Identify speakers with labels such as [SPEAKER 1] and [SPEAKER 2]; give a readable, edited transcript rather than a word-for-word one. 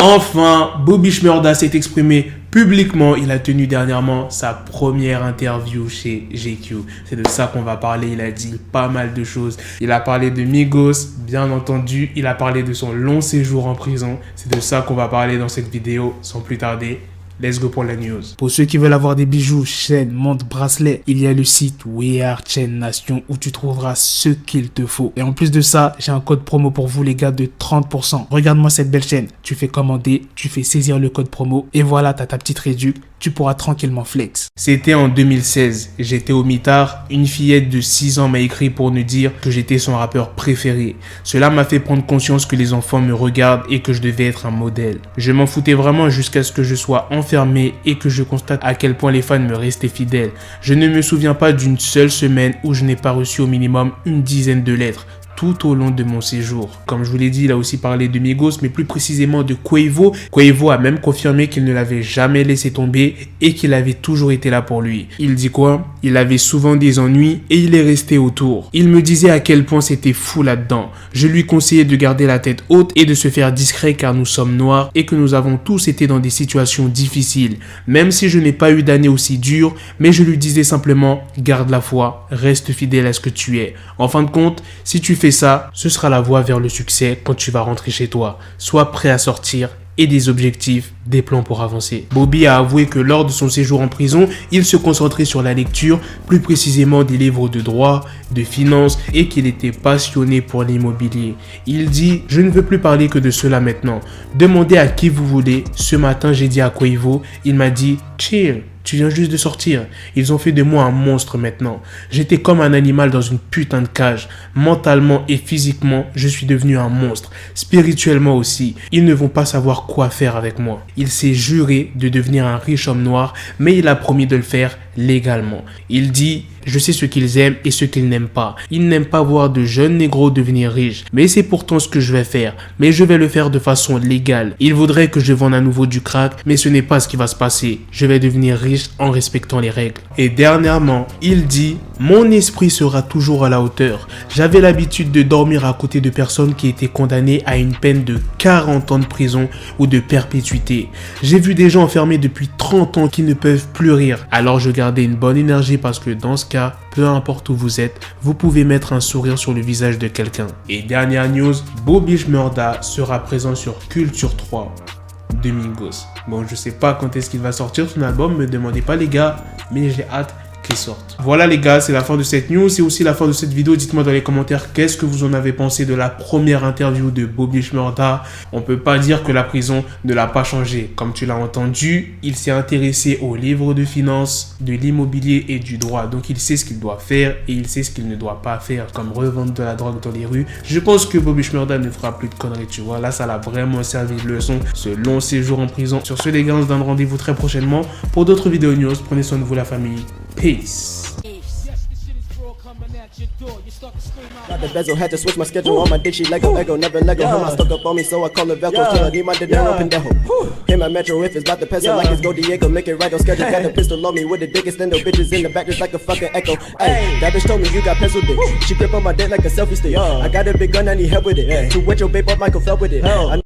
[SPEAKER 1] Enfin, Bobby Shmurda s'est exprimé publiquement. Il a tenu dernièrement sa première interview chez GQ. C'est de ça qu'on va parler. Il a dit pas mal de choses. Il a parlé de Migos, bien entendu. Il a parlé de son long séjour en prison. C'est de ça qu'on va parler dans cette vidéo. Sans plus tarder, let's go pour la news. Pour ceux qui veulent avoir des bijoux, chaînes, montres, bracelets, il y a le site We Are Chain Nation où tu trouveras ce qu'il te faut. Et en plus de ça, j'ai un code promo pour vous les gars de 30%. Regarde-moi cette belle chaîne. Tu fais commander, tu fais saisir le code promo et voilà, t'as ta petite réduction. Tu pourras tranquillement flex. C'était en 2016. J'étais au mitard. Une fillette de 6 ans m'a écrit pour nous dire que j'étais son rappeur préféré. Cela m'a fait prendre conscience que les enfants me regardent et que je devais être un modèle. Je m'en foutais vraiment jusqu'à ce que je sois enfermé et que je constate à quel point les fans me restaient fidèles. Je ne me souviens pas d'une seule semaine où je n'ai pas reçu au minimum une dizaine de lettres tout au long de mon séjour. Comme je vous l'ai dit, il a aussi parlé de Migos, mais plus précisément de Quavo. Quavo a même confirmé qu'il ne l'avait jamais laissé tomber et qu'il avait toujours été là pour lui. Il dit quoi? Il avait souvent des ennuis et il est resté autour. Il me disait à quel point c'était fou là-dedans. Je lui conseillais de garder la tête haute et de se faire discret car nous sommes noirs et que nous avons tous été dans des situations difficiles. Même si je n'ai pas eu d'années aussi dures, mais je lui disais simplement, garde la foi, reste fidèle à ce que tu es. En fin de compte, si tu fais ça, ce sera la voie vers le succès quand tu vas rentrer chez toi. Sois prêt à sortir et des objectifs, des plans pour avancer. Bobby a avoué que lors de son séjour en prison, il se concentrait sur la lecture, plus précisément des livres de droit, de finance et qu'il était passionné pour l'immobilier. Il dit « Je ne veux plus parler que de cela maintenant. Demandez à qui vous voulez. Ce matin, j'ai dit à Quavo, il m'a dit « Chill. Tu viens juste de sortir. Ils ont fait de moi un monstre maintenant. J'étais comme un animal dans une putain de cage. Mentalement et physiquement, je suis devenu un monstre. Spirituellement aussi. Ils ne vont pas savoir quoi faire avec moi. Il s'est juré de devenir un riche homme noir, mais il a promis de le faire légalement. Il dit « Je sais ce qu'ils aiment et ce qu'ils n'aiment pas. Ils n'aiment pas voir de jeunes négros devenir riches. Mais c'est pourtant ce que je vais faire. Mais je vais le faire de façon légale. Ils voudraient que je vende à nouveau du crack, mais ce n'est pas ce qui va se passer. Je vais devenir riche en respectant les règles. » Et dernièrement, il dit « Mon esprit sera toujours à la hauteur. J'avais l'habitude de dormir à côté de personnes qui étaient condamnées à une peine de 40 ans de prison ou de perpétuité. J'ai vu des gens enfermés depuis 30 ans qui ne peuvent plus rire. Alors je gardais une bonne énergie parce que dans ce cas, peu importe où vous êtes, vous pouvez mettre un sourire sur le visage de quelqu'un. » Et dernière news, Bobby Shmurda sera présent sur Culture 3 de Migos. Bon, je sais pas quand est-ce qu'il va sortir son album, me demandez pas les gars, mais j'ai hâte qu'il sorte. Voilà les gars, c'est la fin de cette news, c'est aussi la fin de cette vidéo. Dites-moi dans les commentaires qu'est-ce que vous en avez pensé de la première interview de Bobby Shmurda. On peut pas dire que la prison ne l'a pas changé. Comme tu l'as entendu, il s'est intéressé aux livres de finance, de l'immobilier et du droit. Donc il sait ce qu'il doit faire et il sait ce qu'il ne doit pas faire, comme revendre de la drogue dans les rues. Je pense que Bobby Shmurda ne fera plus de conneries, tu vois. Là, ça l'a vraiment servi de leçon, ce long séjour en prison. Sur ce les gars, on se donne rendez-vous très prochainement pour d'autres vidéos news. Prenez soin de vous la famille. Peace.
[SPEAKER 2] Got the bezel, had to switch my schedule. On my dick, she Lego, never Lego. Him, I stuck up on me, so I call her Velcro. Till I need my dinero pendejo. Him, my metro, if it's about to peso, like it's Go Diego, make it right on schedule. Got the pistol on me with the dick, extend the bitches in the back, just like a fucking echo. Hey, that bitch told me you got pencil dick. She grip on my dick like a selfie stick. I got a big gun, I need help with it. To wet your babe up, Michael fell with it.